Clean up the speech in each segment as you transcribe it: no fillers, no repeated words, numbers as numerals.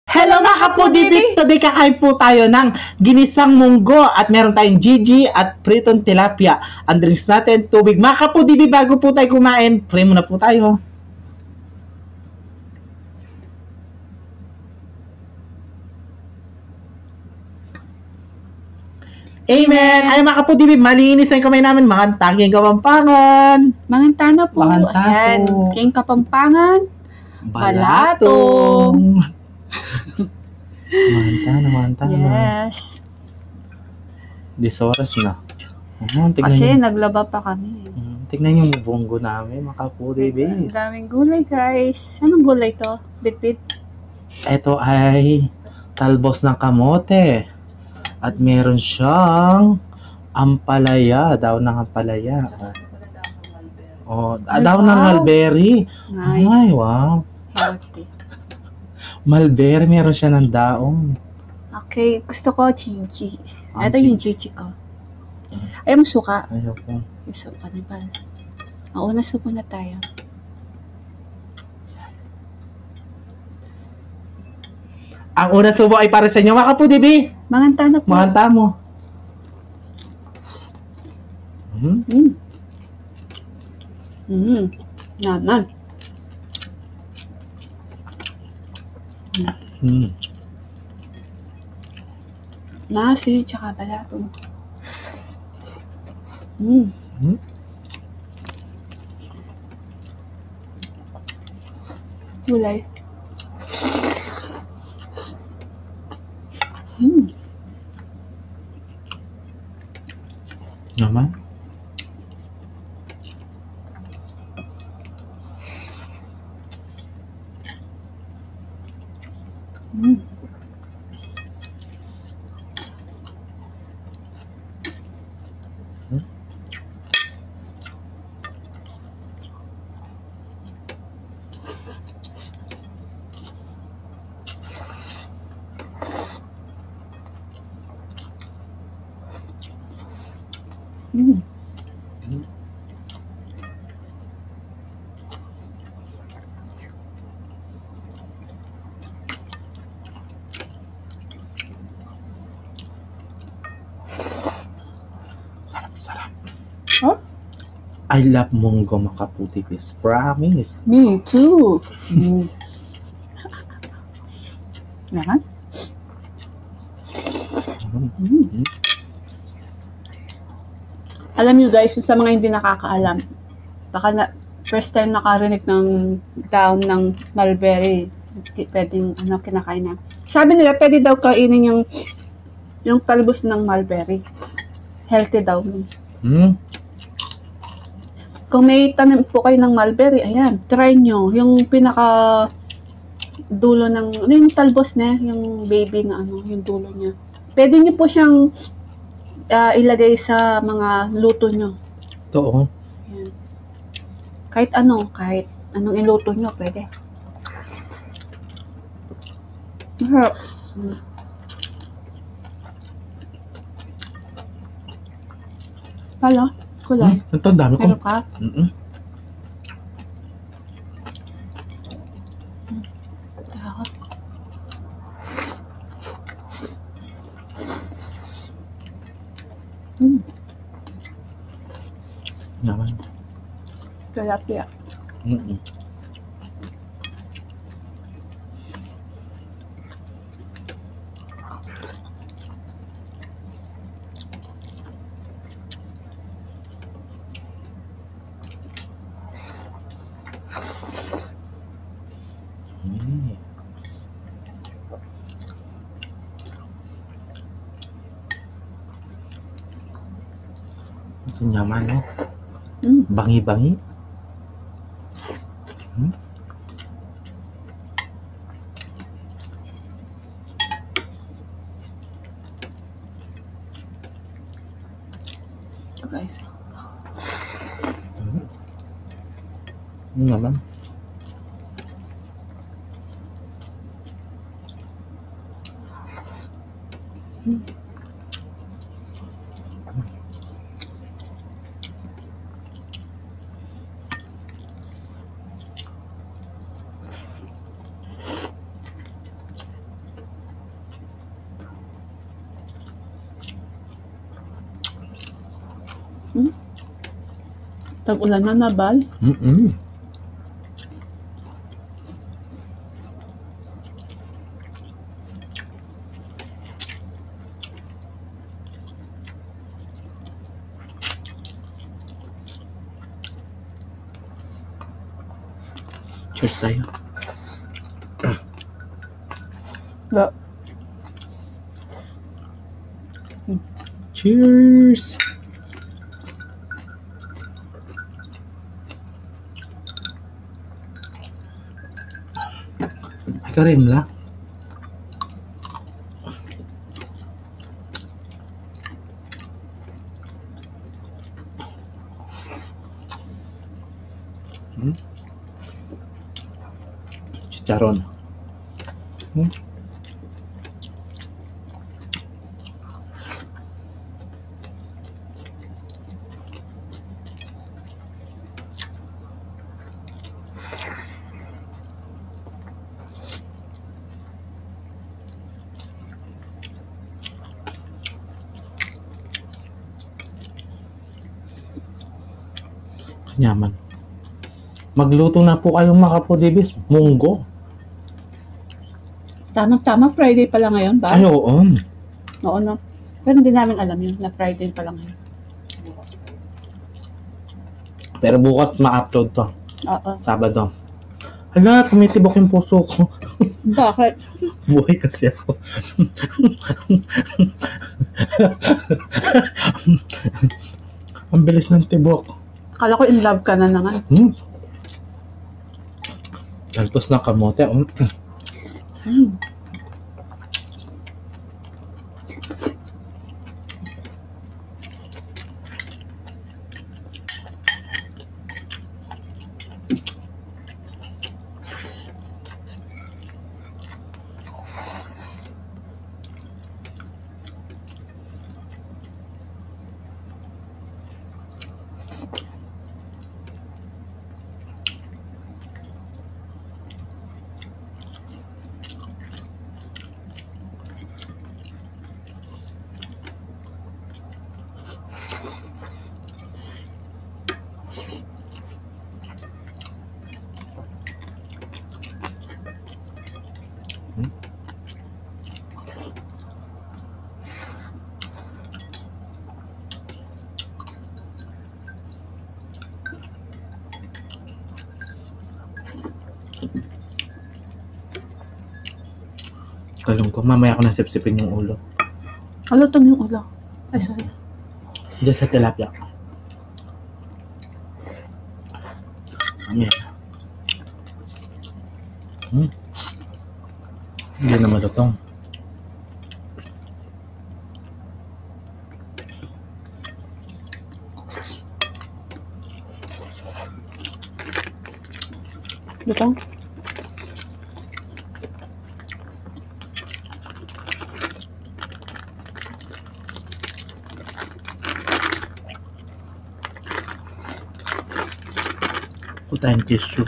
Hello mga kapudibig! Today kakain po tayo ng ginisang munggo at meron tayong Gigi at pritong tilapia. Ang drinks natin, tubig. Mga kapudibig, bago po tayo kumain, pray muna po tayo. Amen! Ay mga kapudibig, malinis ang kamay namin. Mga tanging Kapampangan. Mangantana po. Mangantana Ayan. po. King Kapampangan. Balatong. Mantana. Yes. This oras na. Tignan Kasi yung, naglaba pa kami. tignan yung bunggo namin, mga Ang kapudibig. daming gulay, guys. Anong gulay to? Bit-bit? Ito ay talbos ng kamote. At meron siyang ampalaya, daw ng ampalaya. Daw ng mulberry. Nice. Ay, wow. Healthy. Mulberry, meron siya ng daong. Okay. Gusto ko Gigi. Ah, Ito yung Gigi ko. Ayaw mo suka. Ayoko. Yung suka ni Bal. Una supo na tayo. Ang unang subo ay para sa inyo, mga kapudibig. Mangantana po. Mahanta mo. Naman. Nasi, tsaka balatong. Gulay. Naman. Sarap. Huh? I love munggo, mga kapudibig. Promise. Me too. Naman? Alam nyo guys, sa mga hindi nakakaalam, baka first time nakarinig ng daon ng mulberry, pwedeng kinakain na. Sabi nila, pwede daw kainin yung talbos ng mulberry. Healthy daw. Kung may tanim po kayo ng mulberry, ayan, try nyo. Yung pinaka dulo ng, yung talbos na, yung baby na yung dulo niya. Pwede nyo po siyang ilagay sa mga luto nyo. Ito, Ayan. Kahit anong iluto nyo, pwede. Masarap. Pala, kulay. Ito, dami ko. Meron ka? Naman. Tilapia. Ito nyaman, no? Bangi-bangi. Ito guys. Naman. Tag-ulan na nabal. Cheers tayo. Ba, Cheers! Karim lah. Chicharon. Kanyaman. Magluto na po kayong mga kapodibis. Munggo. tama-tama, Friday pala ngayon ba? Ay, oo. Oo, no. Pero hindi namin alam yun, na Friday pala ngayon. Pero bukas ma-upload to. Oo. Sabado. Hala, tumitibok yung puso ko. Bakit? Buhay kasi ako. Ang bilis ng tibok. Kala ko in love ka na naman. Kaltos ng kamote. Kalong ko, mamaya ko nasipsipin yung ulo. Alutong yung ulo. Ay, sorry. Diyan sa tilapia. Ayan. Hindi na malutong. Lutong? Kung tayong tissue.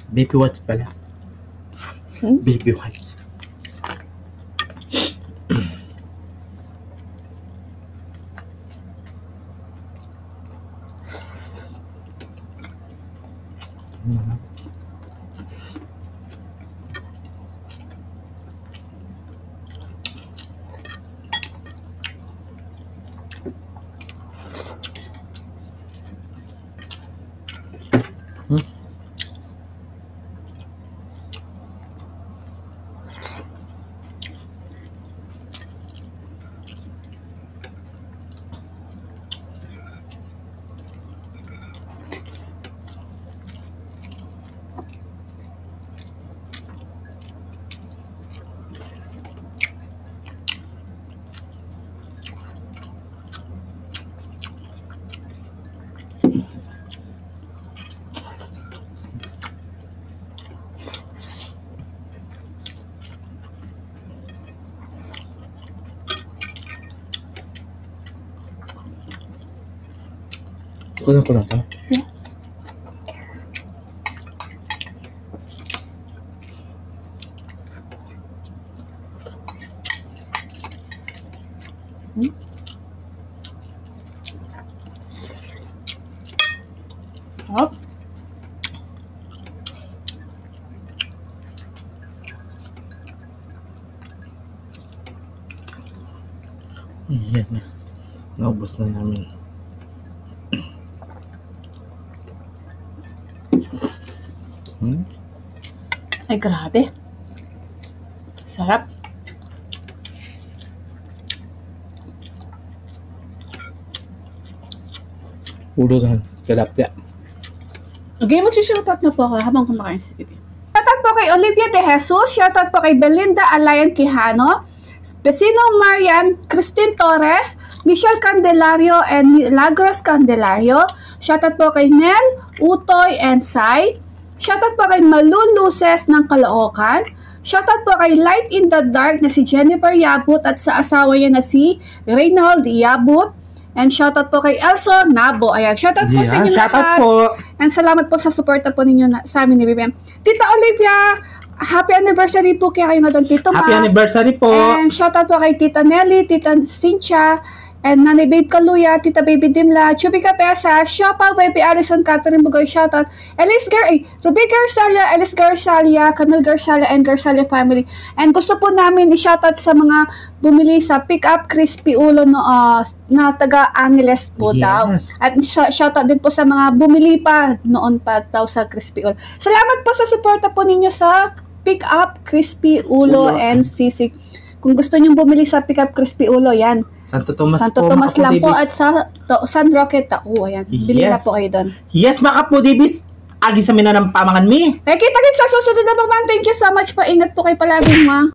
Baby wipes pala. Baby wipes. Kunin ko na to. Yeah. Hop. Yan na. Naubos na namin. Ay, grabe. Sarap. Ulo ng tilapia. Okay, mag-shoutout na po ako habang kumakain si Bibi. Shoutout po kay Olivia De Jesus. Shoutout po kay Belinda Alayan Quijano. Vecino Marian, Christine Torres, Michelle Candelario, and Milagros Candelario. Shoutout po kay Mel, Utoy, and Sai. Shoutout po kay Malu Luces ng Caloocan. Shoutout po kay Light in the Dark na si Jennifer Yabut at sa asawa niya na si Reynald Yabut. And shoutout po kay Elso Nabo. Ayan, shoutout po sa inyo Shoutout lahat. po. And salamat po sa suporta po ninyo sa amin ni BBM. Tita Olivia, happy anniversary po kaya kayo nga doon, Tito Ma. Happy anniversary po. And shoutout po kay Tita Nelly, Tita Cynthia, and Nanay Babe Kaluya, Tita Baby Dimla, Chubika Pesa, Shopa, Baby Alison, Catherine Bugoy, shoutout, Ruby Garsalia, Elis Garsalia, Camille Garsalia, and Garsalia family. And gusto po namin i-shoutout sa mga bumili sa Pick Up Crispy Ulo na taga Angeles po daw. At shoutout din po sa mga bumili pa noon pa daw sa Crispy Ulo. Salamat po sa suporta po ninyo sa Pick Up Crispy Ulo and Sisig. Kung gusto nyong bumili sa Pick Up Crispy Ulo, yan. Santo Tomas Santo po, Tomas lang po Davis. at sa San Roque, Tao. Ayan. Bili na Yes. po kayo doon. Yes, mga Kapo Davis. Agi sa mina ng pamangan mi. Kita-kits sa susunod na naman. Thank you so much po. Ingat po kayo palagi, ma.